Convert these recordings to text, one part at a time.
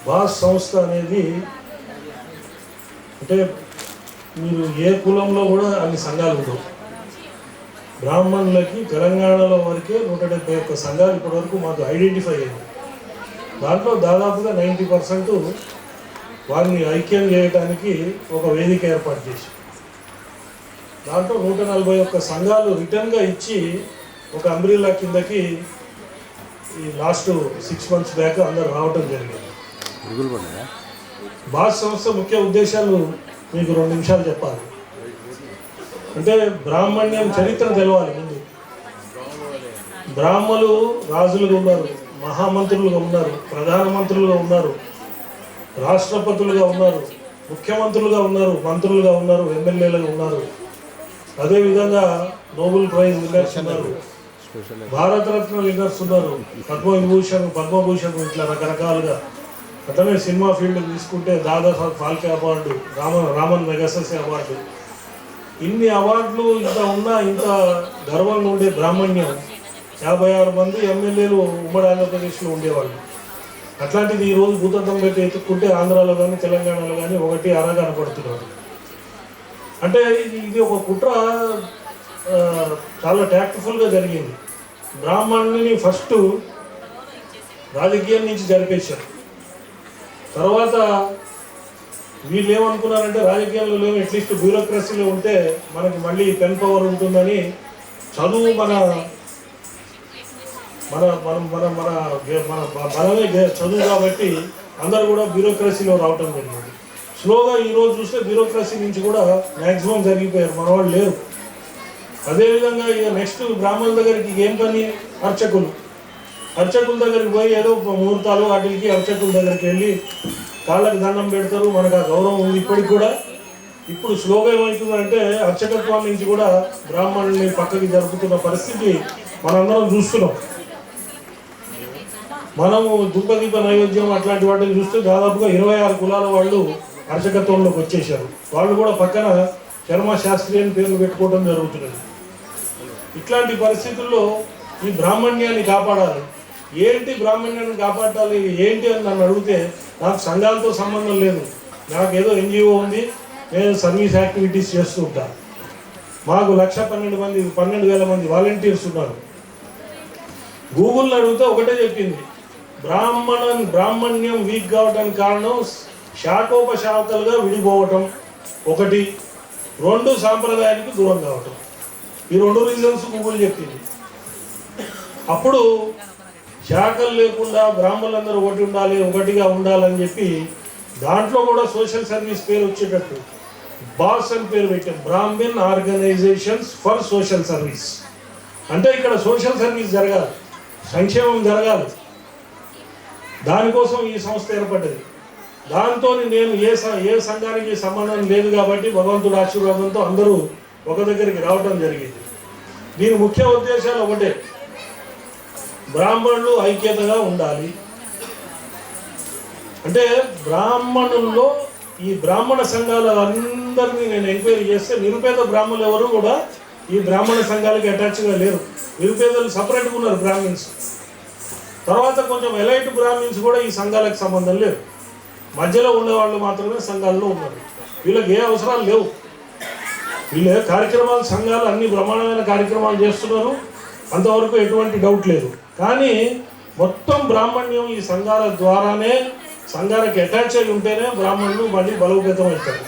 Boss సంస్థ అనేది అంటే మీరు ఏ కులంలో కూడా అన్ని సంఘాలు ఉండవు. బ్రాహ్మణులకి తెలంగాణలో వరకే 171 సంఘాలు ఇప్పటివరకు మాకు ఐడెంటిఫై అయ్యాయి. దాంట్లో దాదాపుగా 90% వారిని ఐక్యం చేయడానికి ఒక వేదిక ఏర్పాటు చేసి దాంట్లో 141 సంఘాలు రిటర్న్గా ఇచ్చి ఒక అంబ్రిల్లా కిందకి ఈ లాస్ట్ 6 months బ్యాక్ అందరు రావటం జరిగింది. బాస్ సంస్థ ముఖ్య ఉద్దేశాలు మీకు 2 నిమిషాలు చెప్పాలి. అంటే బ్రాహ్మణ్యం చరిత్ర తెలవాలి. ముందు బ్రాహ్మలు రాజులుగా ఉన్నారు, మహామంత్రులుగా ఉన్నారు, ప్రధానమంత్రులుగా ఉన్నారు, రాష్ట్రపతులుగా ఉన్నారు, ముఖ్యమంత్రులుగా ఉన్నారు, మంత్రులుగా ఉన్నారు, ఎమ్మెల్యేలుగా ఉన్నారు. అదేవిధంగా నోబెల్ ప్రైజ్ విన్నర్స్ ఉన్నారు, భారతరత్న విన్నర్స్ ఉన్నారు, పద్మభూషణ్ ఇట్లా రకరకాలుగా. అట్లనే సినిమా ఫీల్డ్ తీసుకుంటే Dadasaheb Phalke award, Ramon Magsaysay award, ఇన్ని అవార్డులు ఇంత ఉన్నా ఇంత గర్వంగా ఉండే బ్రాహ్మణ్యం 56 మంది ఎమ్మెల్యేలు ఉమ్మడి ఆంధ్రప్రదేశ్లో ఉండేవాళ్ళు. అట్లాంటిది ఈరోజు భూతద్దం పెట్టి ఎత్తుక్కుంటే ఆంధ్రాలో కానీ తెలంగాణలో కానీ ఒకటి కనపడుతున్నారు. అంటే ఇది ఒక కుట్ర చాలా ట్యాక్ట్ఫుల్గా జరిగింది. బ్రాహ్మణుని ఫస్ట్ రాజకీయం నుంచి జరిపేశారు. తర్వాత వీళ్ళు ఏమనుకున్నారంటే రాజకీయాల్లో లేవు, అట్లీస్ట్ బ్యూరోక్రసీలో ఉంటే మనకి మళ్ళీ పెన్ పవర్ ఉంటుందని చదువు మన మన మన మన మన మన బలమే చదువు కాబట్టి అందరూ కూడా బ్యూరోక్రసీలో రావటం జరిగింది. స్లోగా ఈరోజు చూస్తే బ్యూరోక్రసీ నుంచి కూడా మ్యాక్సిమం జరిగిపోయారు, మన వాళ్ళు లేరు. అదేవిధంగా ఇక నెక్స్ట్ బ్రాహ్మణుల దగ్గరికి ఏం పని? అర్చకుల దగ్గరికి పోయి ఏదో ముహూర్తాలు వాటికి అర్చకుల దగ్గరికి వెళ్ళి కాళ్ళకి దండం పెడతారు. మనకు ఆ గౌరవం ఉంది ఇప్పటికి కూడా. ఇప్పుడు స్లోగా ఏమవుతుందంటే అర్చకత్వం నుంచి కూడా బ్రాహ్మణుల్ని పక్కకి జరుపుతున్న పరిస్థితి మనందరం చూస్తున్నాం. మనము ధూపదీప నైవేద్యం అట్లాంటి వాటిని చూస్తే దాదాపుగా 26 కులాల వాళ్ళు అర్చకత్వంలోకి వచ్చేసారు. వాళ్ళు కూడా పక్కన శర్మ శాస్త్రి అని పేర్లు పెట్టుకోవడం జరుగుతున్నది. ఇట్లాంటి పరిస్థితుల్లో ఈ బ్రాహ్మణ్యాన్ని కాపాడాలి. ఏంటి బ్రాహ్మణ్యాన్ని కాపాడాలి ఏంటి అని నన్ను అడిగితే నాకు సంఘాలతో సంబంధం లేదు, నాకేదో ఎన్జిఓ ఉంది, నేను సర్వీస్ యాక్టివిటీస్ చేస్తూ ఉంటాను. మాకు 1,12,000 మంది వాలంటీర్స్ ఉన్నారు. గూగుల్ని అడిగితే ఒకటే చెప్పింది, బ్రాహ్మణ్యం వీక్ కావడానికి కారణం శాఖోపశాఖలుగా విడిపోవటం ఒకటి, 2 సాంప్రదాయానికి దూరం కావటం. ఈ 2 రీజన్స్ గూగుల్ చెప్పింది. అప్పుడు శాఖలు లేకుండా బ్రాహ్మణులందరూ ఒకటిగా ఉండాలని చెప్పి దాంట్లో కూడా సోషల్ సర్వీస్ పేరు వచ్చేటట్టు బాస్ అని పేరు పెట్టాం, Brahman organisations for social service. అంటే ఇక్కడ సోషల్ సర్వీస్ జరగాలి, సంక్షేమం జరగాలి, దానికోసం ఈ సంస్థ ఏర్పడ్డది. దాంతో నేను ఏ సంఘానికి సంబంధం లేదు కాబట్టి భగవంతుడి ఆశీర్వాదంతో అందరూ ఒక దగ్గరికి రావడం జరిగింది. దీని ముఖ్య ఉద్దేశాలు ఒకటే, బ్రాహ్మణులు ఐక్యతగా ఉండాలి. అంటే బ్రాహ్మణుల్లో ఈ బ్రాహ్మణ సంఘాల అందరినీ నేను ఎంక్వైరీ చేస్తే నిరుపేద బ్రాహ్మణులు ఎవరు కూడా ఈ బ్రాహ్మణ సంఘాలకి అటాచ్గా లేరు. నిరుపేదలు సపరేట్గా ఉన్నారు బ్రాహ్మిన్స్. తర్వాత కొంచెం ఎలైట్ బ్రాహ్మిన్స్ కూడా ఈ సంఘాలకు సంబంధం లేదు, మధ్యలో ఉండేవాళ్ళు మాత్రమే సంఘాల్లో ఉన్నారు. వీళ్ళకి ఏ అవసరాలు లేవు. వీళ్ళ కార్యక్రమాలు సంఘాలు అన్ని బ్రహ్మాండమైన కార్యక్రమాలు చేస్తున్నారు, అంతవరకు ఎటువంటి డౌట్ లేదు. కానీ మొత్తం బ్రాహ్మణ్యం ఈ సంఘాల ద్వారానే, సంఘాలకు అటాచ్ అయి ఉంటేనే బ్రాహ్మణులు మళ్ళీ బలోపేతం అవుతారు.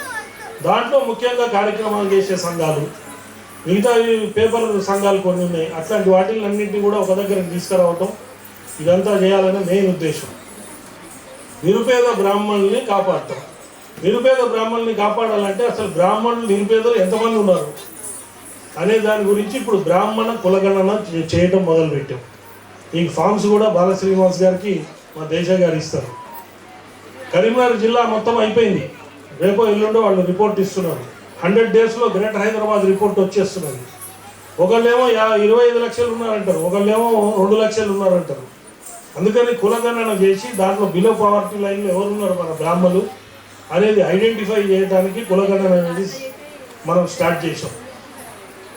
దాంట్లో ముఖ్యంగా కార్యక్రమాలు చేసే సంఘాలు, మిగతా పేపర్ సంఘాలు కొన్ని ఉన్నాయి, అట్లాంటి వాటిలన్నింటినీ కూడా ఒక దగ్గరికి తీసుకురావటం, ఇదంతా చేయాలనే మెయిన్ ఉద్దేశం. నిరుపేద బ్రాహ్మణుల్ని కాపాడటం. నిరుపేద బ్రాహ్మణుల్ని కాపాడాలంటే అసలు బ్రాహ్మణులు నిరుపేదలు ఎంతమంది ఉన్నారు అనే దాని గురించి ఇప్పుడు బ్రాహ్మణ కులగణన చేయటం మొదలుపెట్టాం. ఈ ఫామ్స్ కూడా బాలశ్రీనివాస్ గారికి మా దేశ గారు ఇస్తారు. కరీంనగర్ జిల్లా మొత్తం అయిపోయింది, రేపో ఎల్లుండో వాళ్ళు రిపోర్ట్ ఇస్తున్నారు. 100 daysలో గ్రేటర్ హైదరాబాద్ రిపోర్ట్ వచ్చేస్తున్నది. ఒకళ్ళేమో 25 లక్షలు ఉన్నారంటారు, ఒకళ్ళేమో 2 లక్షలు ఉన్నారంటారు. అందుకని కులగణన చేసి దాంట్లో బిలో పావర్టీ లైన్లో ఎవరున్నారు మన బ్రాహ్మణులు అనేది ఐడెంటిఫై చేయడానికి కులగణన అనేది మనం స్టార్ట్ చేసాం.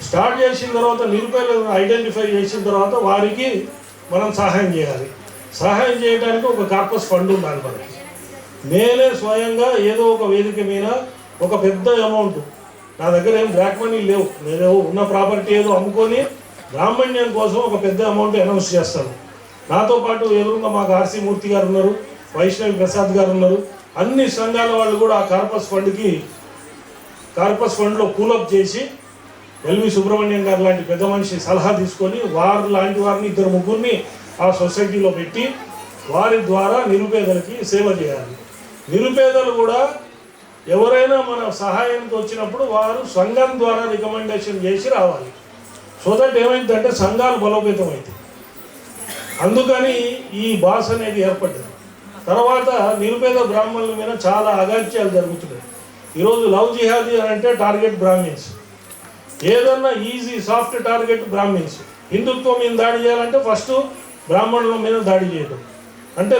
స్టార్ట్ చేసిన తర్వాత నిరుపేదలను ఐడెంటిఫై చేసిన తర్వాత వారికి మనం సహాయం చేయాలి. సహాయం చేయడానికి ఒక కార్పస్ ఫండ్ ఉండాలి మనకి. నేనే స్వయంగా ఏదో ఒక వేదిక మీద ఒక పెద్ద అమౌంట్, నా దగ్గర ఏం బ్లాక్ మనీ లేవు, నేను ఉన్న ప్రాపర్టీ ఏదో అమ్ముకొని బ్రాహ్మణ్యం కోసం ఒక పెద్ద అమౌంట్ అనౌన్స్ చేస్తాను. నాతో పాటు ఎదురుగా మాకు ఆర్సీ మూర్తి గారు ఉన్నారు, వైష్ణవి ప్రసాద్ గారు ఉన్నారు. అన్ని సంఘాల వాళ్ళు కూడా ఆ కార్పస్ ఫండ్లో పూలప్ చేసి ఎల్వి సుబ్రహ్మణ్యం గారు లాంటి పెద్ద మనిషి సలహా తీసుకొని వారు లాంటి వారిని 2-3 ఆ సొసైటీలో పెట్టి వారి ద్వారా నిరుపేదలకి సేవ చేయాలి. నిరుపేదలు కూడా ఎవరైనా మన సహాయానికి వచ్చినప్పుడు వారు సంఘం ద్వారా రికమెండేషన్ చేసి రావాలి. సో దట్ ఏమైందంటే సంఘాలు బలోపేతం అవుతాయి. అందుకని ఈ బాస్ అనేది ఏర్పడ్డది. తర్వాత నిరుపేద బ్రాహ్మణుల మీద చాలా అగాత్యాలు జరుగుతున్నాయి. ఈరోజు లవ్ జిహాదీ అని అంటే టార్గెట్ బ్రాహ్మిన్స్, ఏదన్నా ఈజీ సాఫ్ట్ టార్గెట్ బ్రాహ్మిన్స్. హిందుత్వం మీద దాడి చేయాలంటే ఫస్ట్ బ్రాహ్మణుల మీద దాడి చేయడం అంటే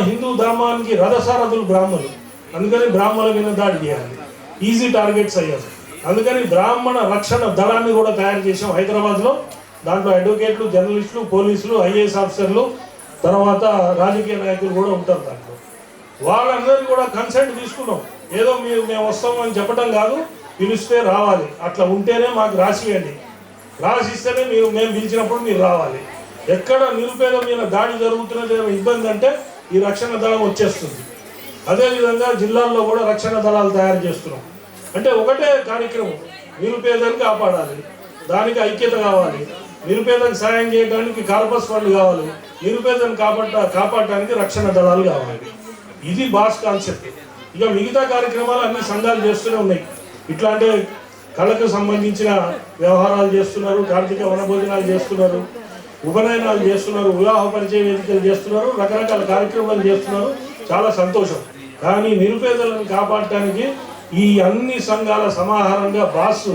హిందూ ధర్మానికి రథసారథులు బ్రాహ్మణులు, అందుకని బ్రాహ్మణుల మీద దాడి చేయాలి, ఈజీ టార్గెట్స్ అయ్యారు. అందుకని బ్రాహ్మణ రక్షణ దళాన్ని కూడా తయారు చేసాం హైదరాబాద్లో. దాంట్లో అడ్వకేట్లు, జర్నలిస్టులు, పోలీసులు, ఐఏఎస్ ఆఫీసర్లు, తర్వాత రాజకీయ నాయకులు కూడా ఉంటారు. దాంట్లో వాళ్ళందరినీ కూడా కన్సెంట్ తీసుకున్నాం. ఏదో మేము వస్తామని చెప్పడం కాదు, పిలిస్తే రావాలి. అట్లా ఉంటేనే మాకు రాసియండి, రాసిస్తేనే మేము పిలిచినప్పుడు మీరు రావాలి. ఎక్కడ నిరుపేద మీద దాడి జరుగుతున్నది ఇబ్బంది అంటే ఈ రక్షణ దళం వచ్చేస్తుంది. అదేవిధంగా జిల్లాల్లో కూడా రక్షణ దళాలు తయారు చేస్తున్నాం. అంటే ఒకటే కార్యక్రమం, నిరుపేదలను కాపాడాలి, దానికి ఐక్యత కావాలి, నిరుపేదకు సాయం చేయడానికి కార్పస్ ఫండ్ కావాలి, నిరుపేదను కాపాడటానికి రక్షణ దళాలు కావాలి. ఇది బాస్ కాన్సెప్ట్. ఇక మిగతా కార్యక్రమాలు అన్ని సంఘాలు చేస్తూనే ఉన్నాయి. ఇట్లా అంటే కళకు సంబంధించిన వ్యవహారాలు చేస్తున్నారు, కార్తీక వనభోజనాలు చేస్తున్నారు, ఉపనయనాలు చేస్తున్నారు, వివాహ పరిచయ వేదికలు చేస్తున్నారు, రకరకాల కార్యక్రమాలు చేస్తున్నారు. చాలా సంతోషం. కానీ నిరుపేదలను కాపాడటానికి ఈ అన్ని సంఘాల సమాహారంగా బాస్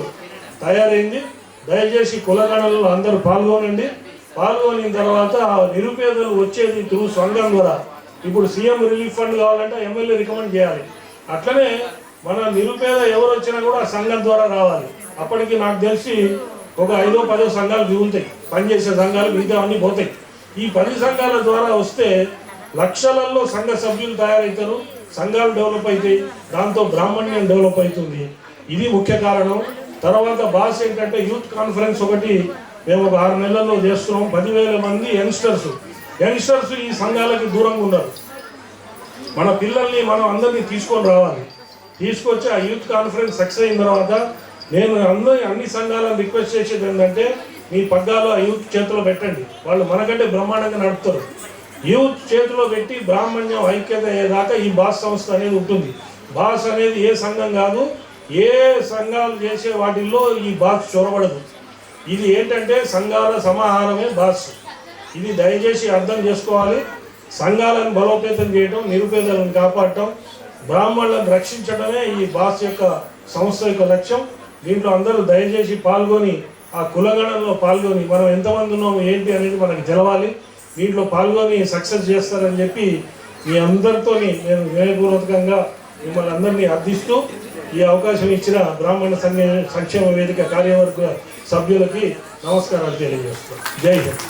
తయారైంది. దయచేసి కులగణలో అందరూ పాల్గొనండి. పాల్గొనిన తర్వాత నిరుపేదలు వచ్చేది త్రూ సంఘం ద్వారా. ఇప్పుడు సీఎం రిలీఫ్ ఫండ్ కావాలంటే ఎమ్మెల్యే రికమెండ్ చేయాలి. అట్లనే మన నిరుపేద ఎవరు వచ్చినా కూడా సంఘం ద్వారా రావాలి. అప్పటికి నాకు తెలిసి ఒక 5-10 సంఘాలు మిగులుతాయి, పనిచేసే సంఘాలు మిగతా అన్నీ పోతాయి. ఈ 10 సంఘాల ద్వారా వస్తే లక్షలలో సంఘ సభ్యులు తయారవుతారు, సంఘాలు డెవలప్ అవుతాయి, దాంతో బ్రాహ్మణ్యం డెవలప్ అవుతుంది. ఇది ముఖ్య కారణం. తర్వాత బాస్ ఏంటంటే యూత్ కాన్ఫరెన్స్ ఒకటి మేము ఒక 6 నెలల్లో చేస్తున్నాం. 10,000 మంది యంగ్స్టర్స్ ఈ సంఘాలకి దూరంగా ఉన్నారు. మన పిల్లల్ని మనం అందరినీ తీసుకొని రావాలి. తీసుకొచ్చి ఆ యూత్ కాన్ఫరెన్స్ సక్సెస్ అయిన తర్వాత నేను అన్ని సంఘాలను రిక్వెస్ట్ చేసేది ఏంటంటే మీ పగ్గాలు ఆ యూత్ చేతిలో పెట్టండి, వాళ్ళు మనకంటే బ్రహ్మాండంగా నడుపుతారు. యూత్ చేతిలో పెట్టి బ్రాహ్మణ్యం ఐక్యత అయ్యేదాకా ఈ బాస్ సంస్థ అనేది ఉంటుంది. బాస్ అనేది ఏ సంఘం కాదు, ఏ సంఘాలు చేసే వాటిల్లో ఈ బాస్ చొరబడదు. ఇది ఏంటంటే సంఘాల సమాహారమే బాస్. ఇది దయచేసి అర్థం చేసుకోవాలి. సంఘాలను బలోపేతం చేయడం, నిరుపేదలను కాపాడటం, బ్రాహ్మణులను రక్షించడమే ఈ బాస్ యొక్క సంస్థ యొక్క లక్ష్యం. దీంట్లో అందరూ దయచేసి పాల్గొని ఆ కులగణంలో పాల్గొని మనం ఎంతమంది ఉన్నాము ఏంటి అనేది మనకు తెలవాలి. దీంట్లో పాల్గొని సక్సెస్ చేస్తారని చెప్పి మీ అందరితో నేను వినయపూర్వకంగా మిమ్మల్ని అందరినీ అర్థిస్తూ ఈ అవకాశం ఇచ్చిన బ్రాహ్మణ సంక్షేమ వేదిక కార్యవర్గ సభ్యులకి నమస్కారాలు తెలియజేస్తాను. జై హింద్.